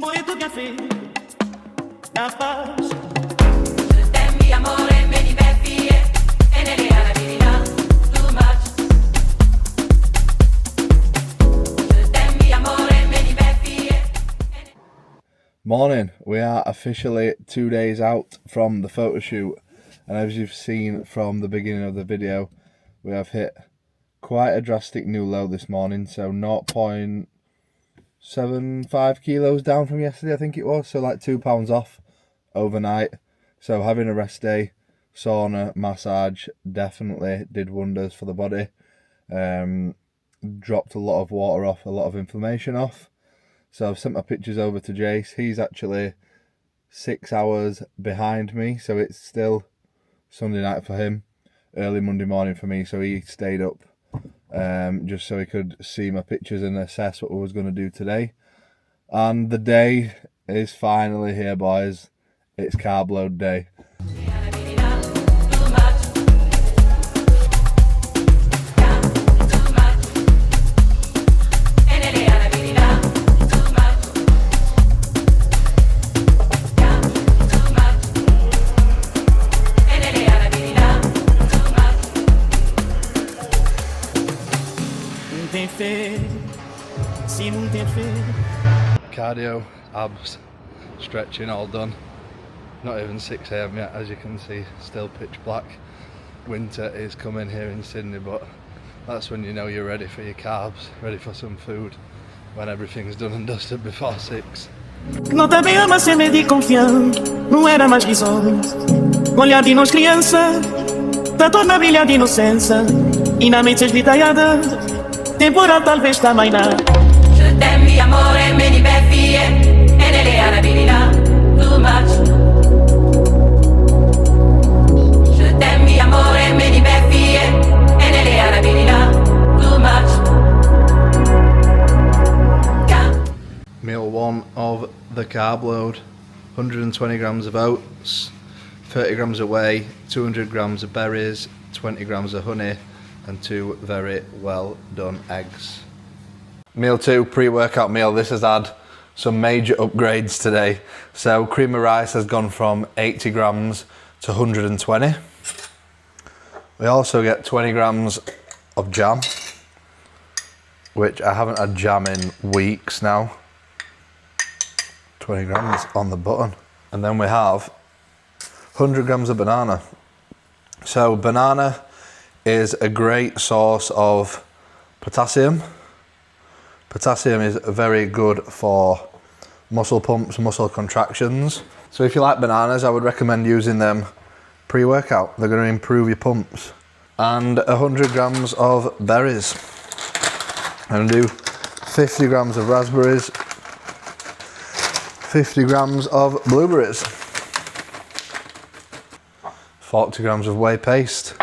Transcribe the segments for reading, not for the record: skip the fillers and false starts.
Voy tu café, la paz. Morning, we are officially 2 days out from the photo shoot, and as you've seen from the beginning of the video, we have hit quite a drastic new low this morning. So 0.75 kilos down from yesterday, I think it was, so like 2 pounds off overnight. So having a rest day, sauna, massage definitely did wonders for the body. Dropped a lot of water off, a lot of inflammation off. So I've sent my pictures over to Jace. He's actually 6 hours behind me, so it's still Sunday night for him, early Monday morning for me. So he stayed up just so he could see my pictures and assess what we was going to do today. And the day is finally here, boys. It's carb load day. Cardio, abs, stretching all done. Not even 6 AM yet, as you can see, still pitch black. Winter is coming here in Sydney, but that's when you know you're ready for your carbs, ready for some food, when everything's done and dusted before 6. Não também ama ser medo e confiante, não era mais risonho. Olhar de nós criança, da torna brilhar de inocência. E na mente esgritaiada, temporal talvez também não. Je t'aime, amore, many bad fie, e nelle arabilità, too much. Je t'aime, amore, many bad fie, e nelle arabilità, too much. Meal 1 of the carb load, 120 grams of oats, 30 grams of whey, 200 grams of berries, 20 grams of honey, and 2 very well done eggs. Meal 2, pre-workout meal. This has had some major upgrades today. So cream of rice has gone from 80 grams to 120. We also get 20 grams of jam, which I haven't had jam in weeks now. 20 grams on the button. And then we have 100 grams of banana. So banana is a great source of potassium. Potassium is very good for muscle pumps, muscle contractions. So if you like bananas, I would recommend using them pre-workout. They're going to improve your pumps. And 100 grams of berries. I'm going to do 50 grams of raspberries, 50 grams of blueberries, 40 grams of whey paste.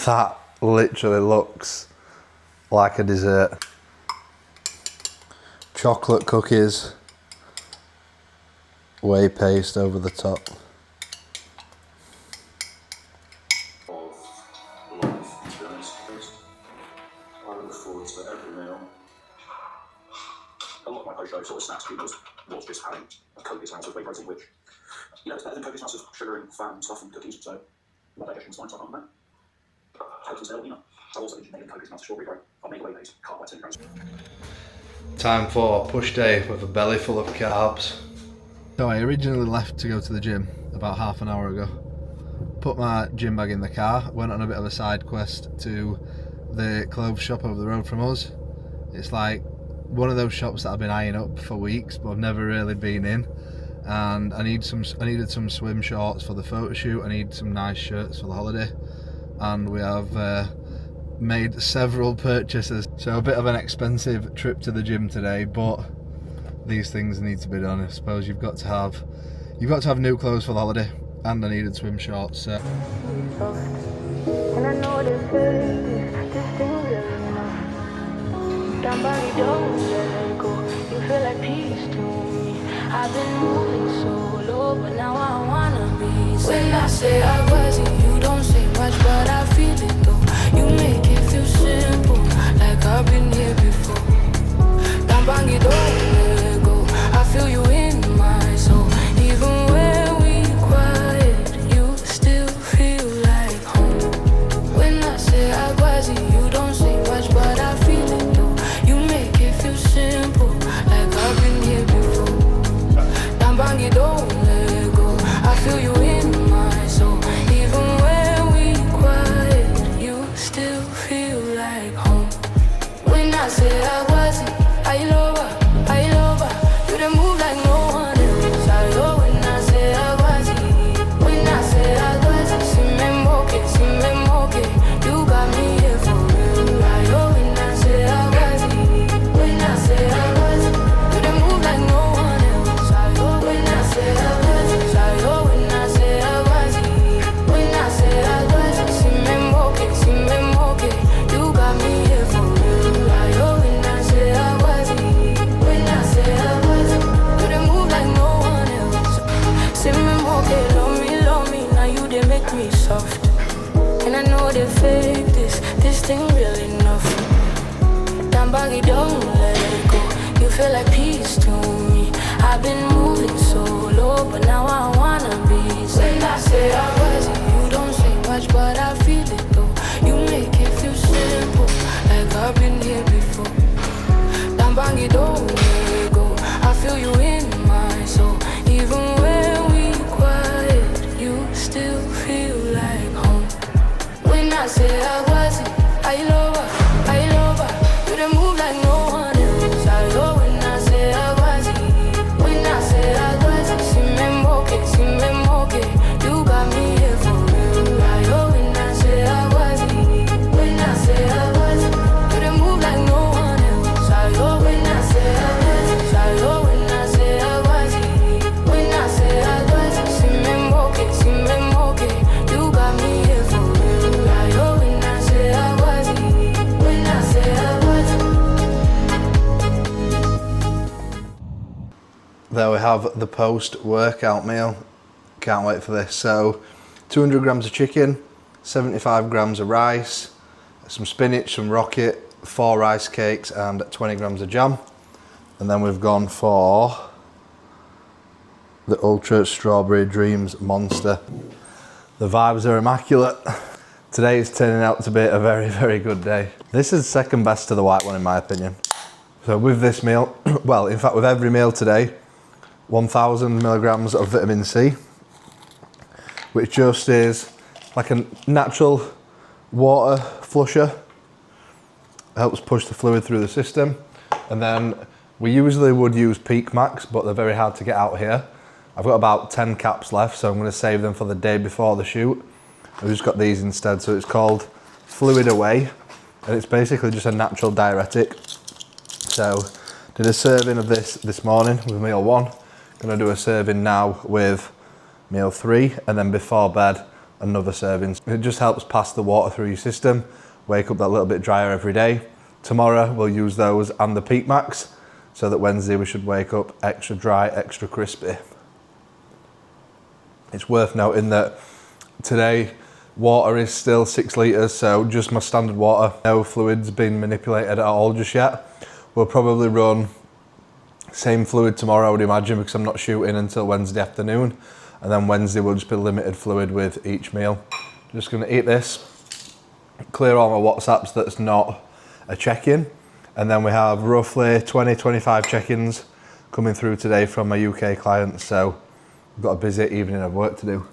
That literally looks like a dessert. Chocolate cookies, whey paste over the top. Of life, to be honest. I look forward to every meal. A lot of my post-show sort of snacks was just having a copious amount of whey protein, which, you know, it's better than copious amounts of sugar and fat and stuff and cookies, so my digestion's fine, so I can't complain. Protein's there, you know. I've also been making copious amounts of strawberry bread. I'll make whey-based carb by 10 grams. Time for push day with a belly full of carbs. So I originally left to go to the gym about half an hour ago. Put my gym bag in the car, went on a bit of a side quest to the clothes shop over the road from us. It's like one of those shops that I've been eyeing up for weeks, but I've never really been in. And I needed some swim shorts for the photo shoot. I need some nice shirts for the holiday, and we have made several purchases. So a bit of an expensive trip to the gym today, but these things need to be done. I suppose you've got to have new clothes for the holiday, and I needed swim shorts. So. And I know this thing somebody don't let go. You feel like peace to me. I've been moving so low, but now I wanna be. When I say I wasn't, you don't say much, but I feel it though. You make it feel simple, like I've been here before. Don't bang it, don't let go. I feel nothing really enough. Damn baggy, don't let it go. You feel like peace to me. I've been moving so low, but now I wanna be. When I say I was, you don't say much, but I feel it though. You make it feel simple, like I've been here before. Damn baggy, don't let it go. I feel you in my soul. Even when we quiet, you still feel like home. When I say I was, I love her, I love her. You don't move like no one else. I love when I say I was. When I say I was, si me moque. You got me here for real. I love when I say I was. When I say I was, you don't move like no one else. I love when I say I was. I love when I say I was. When I say I was, si me moque. You got me here for real. I love when I say I was. When I say I was. There we have the post-workout meal. Can't wait for this. So 200 grams of chicken, 75 grams of rice, some spinach, some rocket, 4 rice cakes and 20 grams of jam. And then we've gone for the Ultra Strawberry Dreams Monster. The vibes are immaculate. Today is turning out to be a very, very good day. This is second best to the white one in my opinion. So with this meal, well, in fact with every meal today, 1000 milligrams of vitamin C, which just is like a natural water flusher. Helps push the fluid through the system. And then we usually would use Peak Max, but they're very hard to get out here. I've got about 10 caps left, so I'm gonna save them for the day before the shoot. I've just got these instead, so it's called Fluid Away, and it's basically just a natural diuretic. So, did a serving of this morning with meal 1. Gonna do a serving now with meal 3, and then before bed, another serving. It just helps pass the water through your system, wake up that little bit drier every day. Tomorrow, we'll use those and the Peak Max, so that Wednesday we should wake up extra dry, extra crispy. It's worth noting that today, water is still 6 litres, so just my standard water. No fluids been manipulated at all just yet. We'll probably run same fluid tomorrow, I would imagine, because I'm not shooting until Wednesday afternoon. And then Wednesday will just be limited fluid with each meal. Just gonna eat this, clear all my WhatsApps that's not a check-in. And then we have roughly 20-25 check-ins coming through today from my UK clients. So we've got a busy evening of work to do.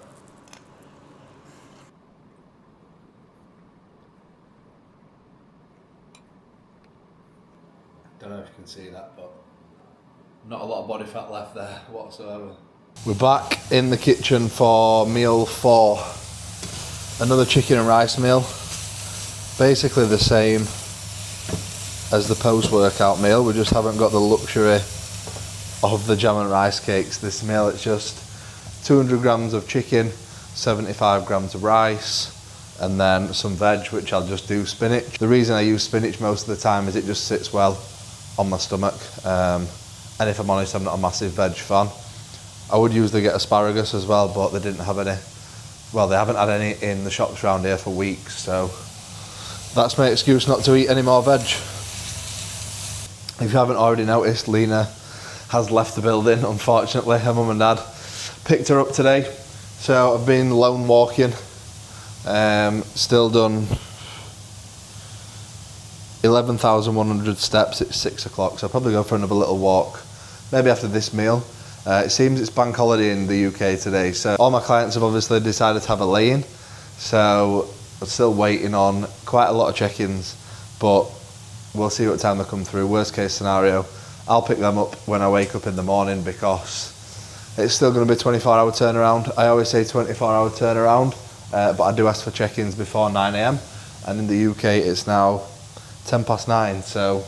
Don't know if you can see that, but not a lot of body fat left there whatsoever. We're back in the kitchen for meal 4. Another chicken and rice meal. Basically the same as the post-workout meal. We just haven't got the luxury of the jam and rice cakes. This meal, it's just 200 grams of chicken, 75 grams of rice, and then some veg, which I'll just do spinach. The reason I use spinach most of the time is it just sits well on my stomach. And if I'm honest, I'm not a massive veg fan. I would usually get asparagus as well, but they didn't have any. Well, they haven't had any in the shops around here for weeks, so that's my excuse not to eat any more veg. If you haven't already noticed, Lena has left the building, unfortunately. Her mum and dad picked her up today. So I've been lone walking, still done 11,100 steps. It's 6 o'clock, so I'll probably go for another little walk, maybe after this meal. It seems it's bank holiday in the UK today, so all my clients have obviously decided to have a lay-in. So I'm still waiting on quite a lot of check-ins, but we'll see what time they come through. Worst case scenario, I'll pick them up when I wake up in the morning, because it's still going to be 24-hour turnaround. I always say 24-hour turnaround, but I do ask for check-ins before 9 AM, and in the UK it's now 9:10, so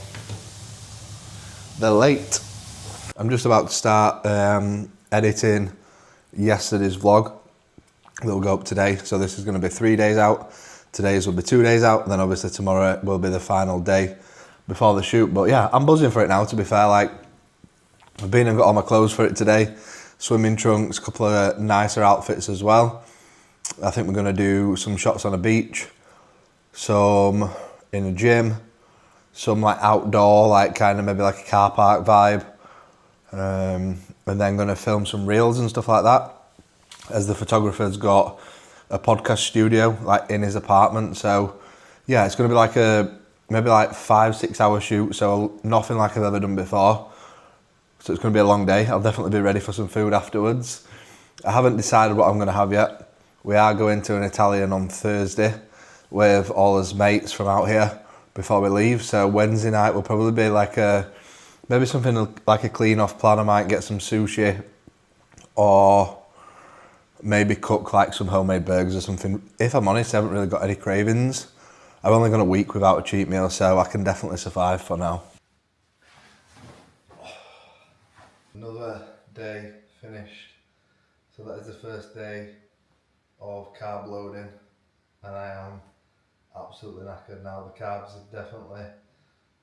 they're late. I'm just about to start editing yesterday's vlog that will go up today. So this is going to be 3 days out. Today's will be 2 days out. And then obviously tomorrow will be the final day before the shoot. But yeah, I'm buzzing for it now, to be fair. Like, I've been and got all my clothes for it today. Swimming trunks, a couple of nicer outfits as well. I think we're going to do some shots on a beach, some in a gym, some like outdoor, like kind of maybe like a car park vibe, and then going to film some reels and stuff like that, as the photographer's got a podcast studio like in his apartment. So yeah, it's going to be like maybe like 5-6 hour shoot, so nothing like I've ever done before. So it's going to be a long day. I'll definitely be ready for some food afterwards. I haven't decided what I'm going to have yet. We are going to an Italian on Thursday with all his mates from out here before we leave. So Wednesday night will probably be like maybe something like a clean off plan. I might get some sushi or maybe cook like some homemade burgers or something. If I'm honest, I haven't really got any cravings. I've only gone a week without a cheat meal, so I can definitely survive for now. Another day finished. So that is the first day of carb loading, and I am absolutely knackered now. The carbs have definitely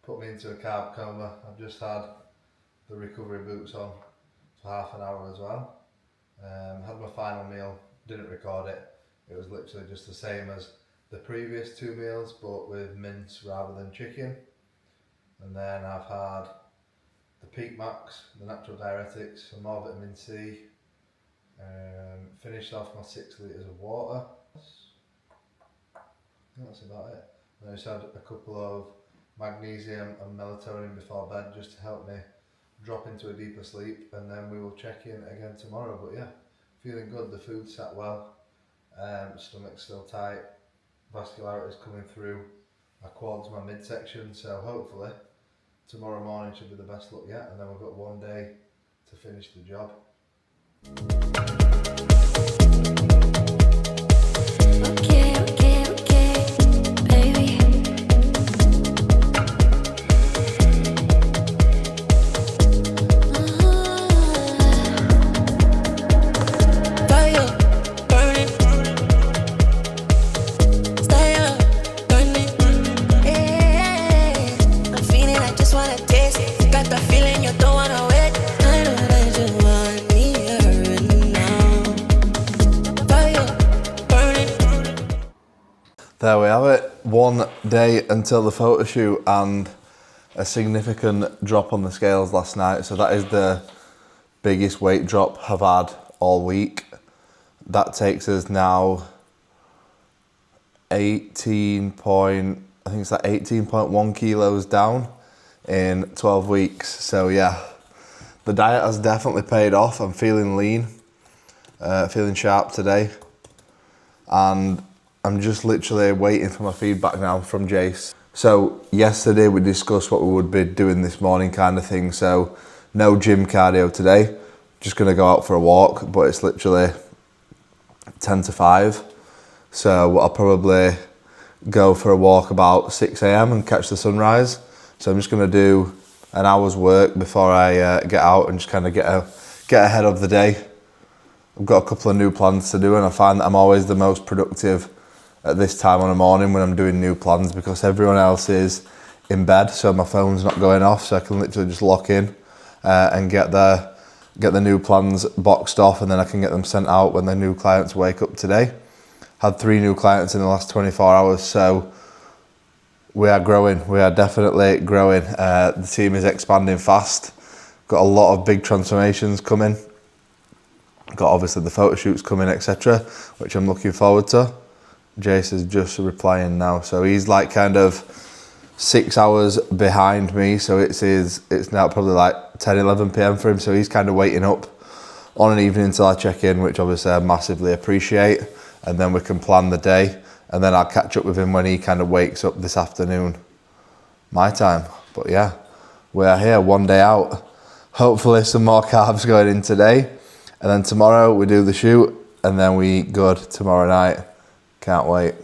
put me into a carb coma. I've just had the recovery boots on for half an hour as well. Had my final meal, didn't record it. It was literally just the same as the previous 2 meals, but with mince rather than chicken. And then I've had the Peak Max, the natural diuretics, some more vitamin C. Finished off my 6 litres of water. That's about it. And I just had a couple of magnesium and melatonin before bed just to help me drop into a deeper sleep, and then we will check in again tomorrow. But yeah, feeling good. The food sat well, stomach's still tight, vascularity's coming through my quads, my midsection, so hopefully tomorrow morning should be the best look yet, and then we've got one day to finish the job. Okay, baby. Fire burning, stay up burning. Yeah, I'm feeling, I just wanna taste it. Got the feeling you don't wanna wait. I know that you want me here and now. Fire burning. There we have it. One day until the photo shoot, and a significant drop on the scales last night. So that is the biggest weight drop I've had all week. That takes us now 18.1 kilos down in 12 weeks. So yeah, the diet has definitely paid off. I'm feeling lean, feeling sharp today, and I'm just literally waiting for my feedback now from Jace. So yesterday we discussed what we would be doing this morning kind of thing. So no gym cardio today, just gonna go out for a walk, but it's literally 10 to 5. So I'll probably go for a walk about 6 AM and catch the sunrise. So I'm just gonna do an hour's work before I get out and just kind of get ahead of the day. I've got a couple of new plans to do, and I find that I'm always the most productive at this time on a morning when I'm doing new plans, because everyone else is in bed, so my phone's not going off, so I can literally just lock in and get the new plans boxed off, and then I can get them sent out when the new clients wake up today. Had 3 new clients in the last 24 hours, so we are growing. We are definitely growing. The team is expanding fast. Got a lot of big transformations coming. Got obviously the photo shoots coming, etc., which I'm looking forward to. Jace is just replying now, so he's like kind of 6 hours behind me, so it's now probably like 10-11 PM for him, so he's kind of waiting up on an evening until I check in, which obviously I massively appreciate, and then we can plan the day, and then I'll catch up with him when he kind of wakes up this afternoon my time. But yeah, we are here, one day out. Hopefully some more carbs going in today, and then tomorrow we do the shoot, and then we eat good tomorrow night. Can't wait.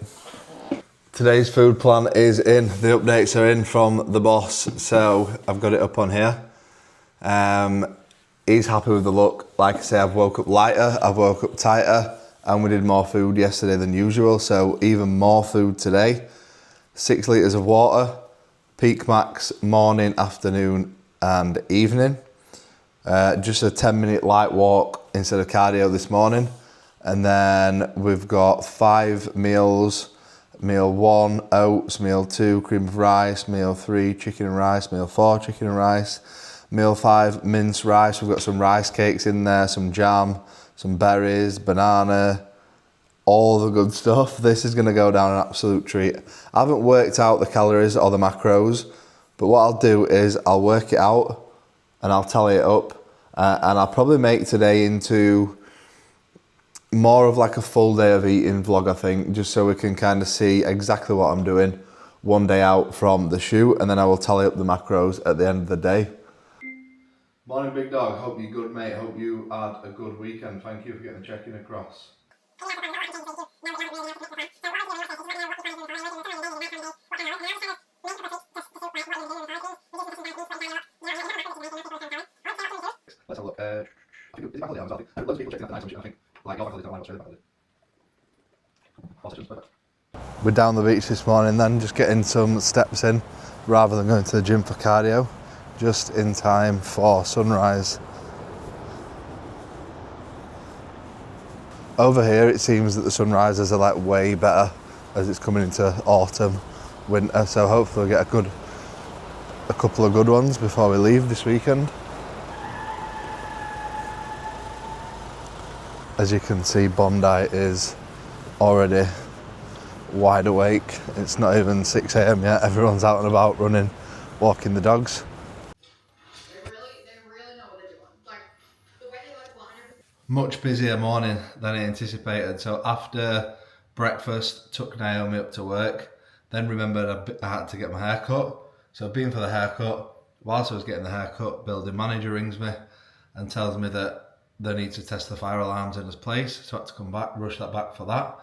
Today's food plan is in. The updates are in from the boss, so I've got it up on here. He's happy with the look. Like I say, I've woke up lighter, I've woke up tighter, and we did more food yesterday than usual, so even more food today. 6 litres of water, Peak Max morning, afternoon and evening. Just a 10-minute light walk instead of cardio this morning. And then we've got 5 meals Meal 1, oats. Meal 2, cream of rice. Meal 3, chicken and rice. Meal 4, chicken and rice. Meal 5, minced rice. We've got some rice cakes in there, some jam, some berries, banana, all the good stuff. This is gonna go down an absolute treat. I haven't worked out the calories or the macros, but what I'll do is I'll work it out and I'll tally it up. And I'll probably make today into more of like a full day of eating vlog, I think, just so we can kind of see exactly what I'm doing one day out from the shoot, and then I will tally up the macros at the end of the day. Morning, big dog. Hope you're good, mate. Hope you had a good weekend. Thank you for getting the check-in across. Let's have a look. I think it's back on the loads of people checking out the nice one. I think like your faculty don't like what's really back. We're down the beach this morning then, just getting some steps in rather than going to the gym for cardio, just in time for sunrise. Over here it seems that the sunrises are like way better as it's coming into autumn, winter, so hopefully we'll get a couple of good ones before we leave this weekend. As you can see, Bondi is already wide awake. It's not even 6 AM yet. Everyone's out and about running, walking the dogs. They really know what they're doing. Like, the way they like line everything. Much busier morning than I anticipated. So after breakfast, took Naomi up to work, then remembered I had to get my hair cut. So been for the haircut. Whilst I was getting the haircut, building manager rings me and tells me that they need to test the fire alarms in his place, so I had to come back, rush that back for that,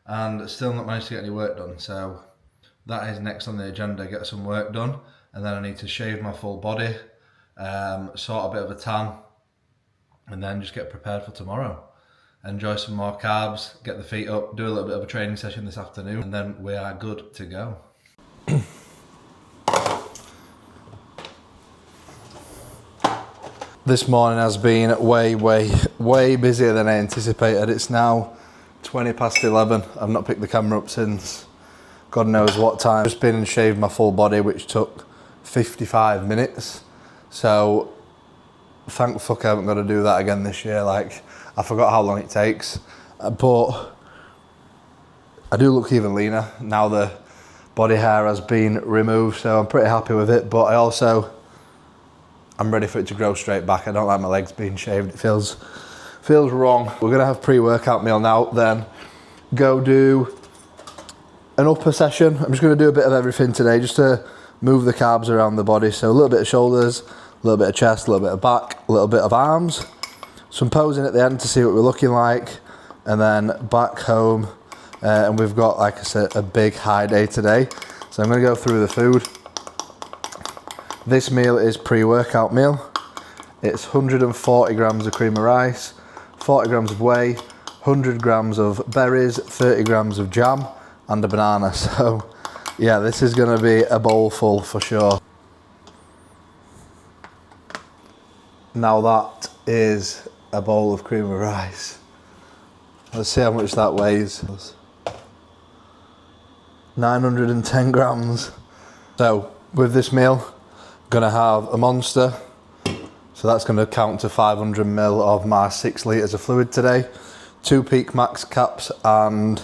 and still not managed to get any work done. So that is next on the agenda, get some work done, and then I need to shave my full body, sort a bit of a tan, and then just get prepared for tomorrow. Enjoy some more carbs, get the feet up, do a little bit of a training session this afternoon, and then we are good to go. This morning has been way busier than I anticipated. It's now 20 past 11. I've not picked the camera up since God knows what time. Just been and shaved my full body, which took 55 minutes. So thank fuck I haven't got to do that again this year. Like, I forgot how long it takes. But I do look even leaner now the body hair has been removed, so I'm pretty happy with it. But I'm ready for it to grow straight back. I don't like my legs being shaved. It feels wrong. We're gonna have pre-workout meal now, then go do an upper session. I'm just gonna do a bit of everything today just to move the carbs around the body. So a little bit of shoulders, a little bit of chest, a little bit of back, a little bit of arms. Some posing at the end to see what we're looking like, and then back home. And we've got, like I said, a big high day today. So I'm gonna go through the food. This meal is pre-workout meal. It's 140 grams of cream of rice, 40 grams of whey, 100 grams of berries, 30 grams of jam, and a banana. So yeah, this is gonna be a bowl full for sure. Now that is a bowl of cream of rice. Let's see how much that weighs. 910 grams. So with this meal, gonna have a Monster, so that's gonna count to 500 ml of my 6 litres of fluid today, 2 Peak Max caps and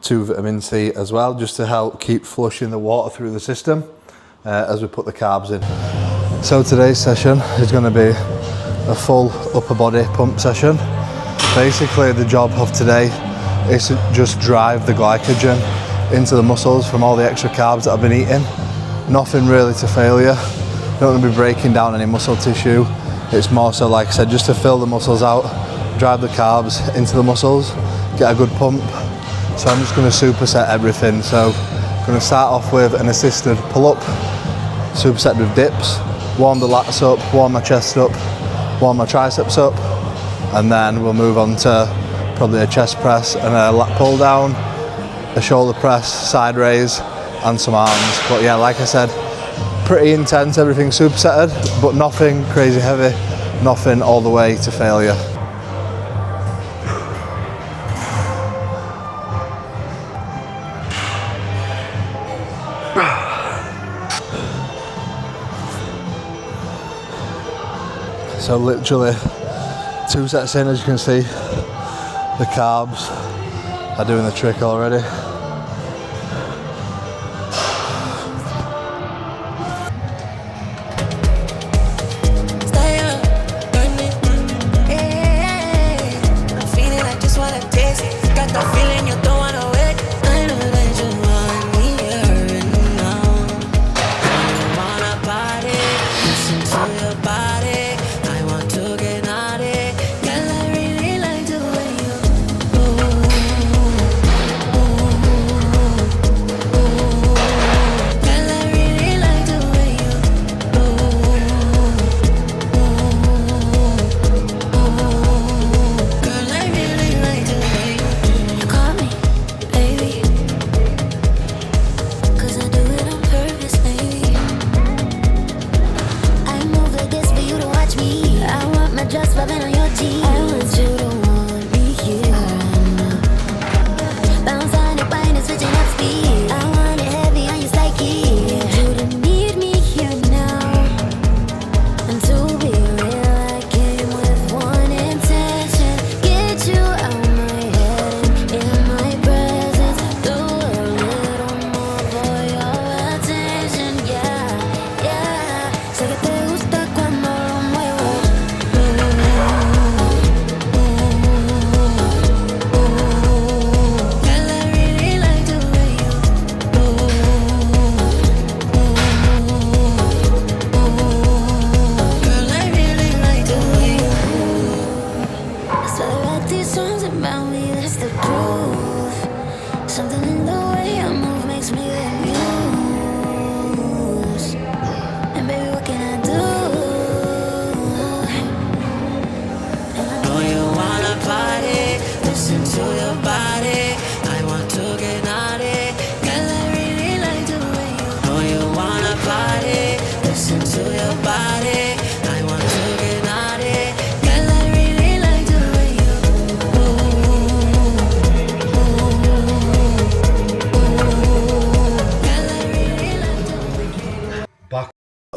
2 vitamin C as well, just to help keep flushing the water through the system as we put the carbs in. So today's session is gonna be a full upper body pump session. Basically the job of today is to just drive the glycogen into the muscles from all the extra carbs that I've been eating. Nothing really to failure. Don't want to be breaking down any muscle tissue. It's more so, like I said, just to fill the muscles out, drive the carbs into the muscles, get a good pump. So I'm just going to superset everything. So I'm going to start off with an assisted pull-up, superset with dips, warm the lats up, warm my chest up, warm my triceps up, and then we'll move on to probably a chest press and a lat pull down, a shoulder press, side raise, and some arms. But yeah, like I said, pretty intense, everything supersetted, but nothing crazy heavy, nothing all the way to failure. So literally 2 sets in, as you can see, the carbs are doing the trick already.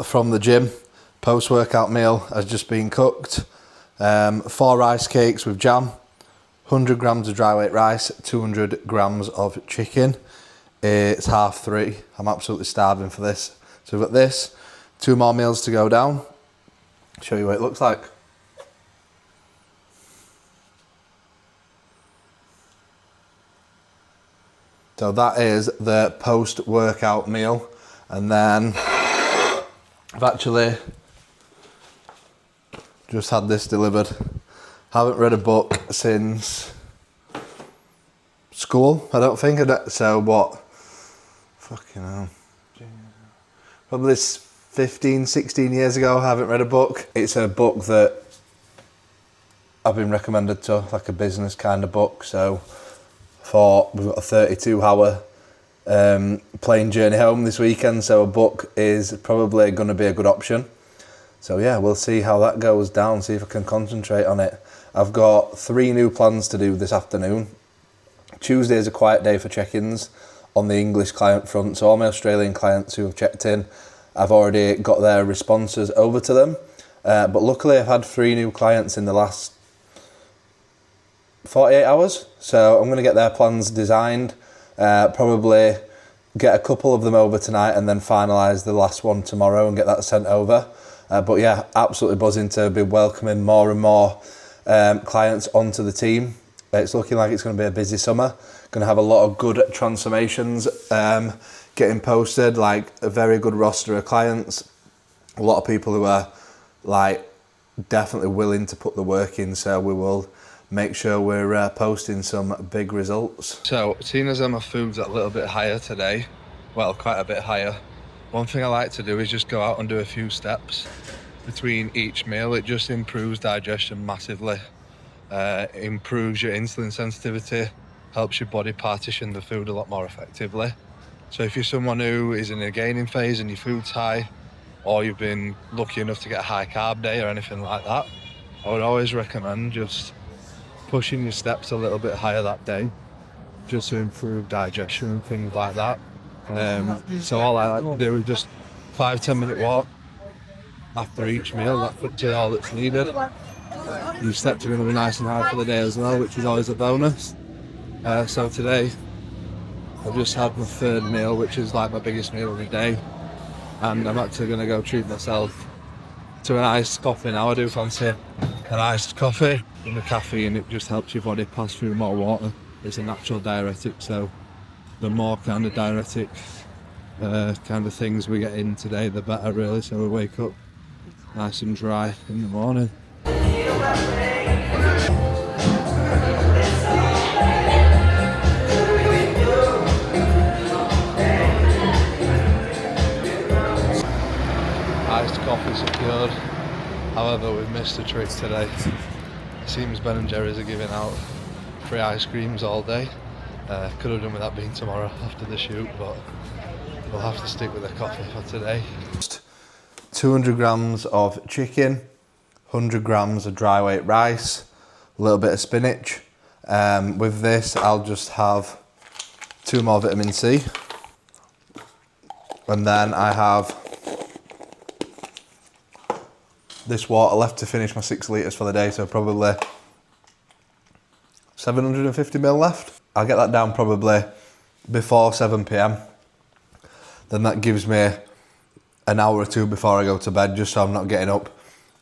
From the gym, post-workout meal has just been cooked. 4 rice cakes with jam, 100 grams of dry weight rice, 200 grams of chicken. It's 3:30. I'm absolutely starving for this. So we've got this, 2 more meals to go down. Show you what it looks like. So that is the post-workout meal, and then I've actually just had this delivered. Haven't read a book since school, I don't think. So what? Fucking hell. Probably 15, 16 years ago, I haven't read a book. It's a book that I've been recommended to, like a business kind of book. So I thought we've got a 32-hour plane journey home this weekend, so a book is probably going to be a good option. So yeah, we'll see how that goes down, see if I can concentrate on it. I've got 3 new plans to do this afternoon. Tuesday is a quiet day for check-ins on the English client front, so all my Australian clients who have checked in, I've already got their responses over to them. But luckily I've had 3 new clients in the last 48 hours, so I'm going to get their plans designed. Probably get a couple of them over tonight and then finalise the last one tomorrow and get that sent over. But yeah, absolutely buzzing to be welcoming more and more clients onto the team. It's looking like it's going to be a busy summer. Going to have a lot of good transformations getting posted, like a very good roster of clients. A lot of people who are like definitely willing to put the work in, so we will make sure we're posting some big results. So, seeing as my food's a little bit higher today, well, quite a bit higher, one thing I like to do is just go out and do a few steps between each meal. It just improves digestion massively, improves your insulin sensitivity, helps your body partition the food a lot more effectively. So if you're someone who is in a gaining phase and your food's high, or you've been lucky enough to get a high carb day or anything like that, I would always recommend just pushing your steps a little bit higher that day, just to improve digestion and things like that. So all I like to do is just 5-10 minute walk, after each meal. That puts you all that's needed. Your steps are going to be nice and high for the day as well, which is always a bonus. So today I've just had my third meal, which is like my biggest meal of the day, and I'm actually going to go treat myself to an iced coffee now. I do fancy an iced coffee. And the caffeine, it just helps your body pass through more water. It's a natural diuretic, so the more kind of diuretic kind of things we get in today, the better really, so we wake up nice and dry in the morning. Iced coffee secured. However, we've missed a trick today. It seems Ben & Jerry's are giving out free ice creams all day. Could have done with that being tomorrow after the shoot, but we'll have to stick with the coffee for today. 200 grams of chicken, 100 grams of dry weight rice, a little bit of spinach. With this, I'll just have 2 more vitamin C. And then I have this water left to finish my 6 litres for the day, so probably 750 ml left. I'll get that down probably before 7 PM. Then that gives me an hour or 2 before I go to bed, just so I'm not getting up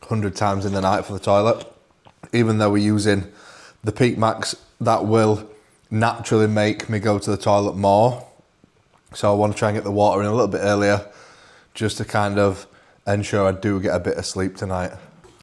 100 times in the night for the toilet. Even though we're using the Peak Max, that will naturally make me go to the toilet more. So I want to try and get the water in a little bit earlier, just to kind of ensure I do get a bit of sleep tonight.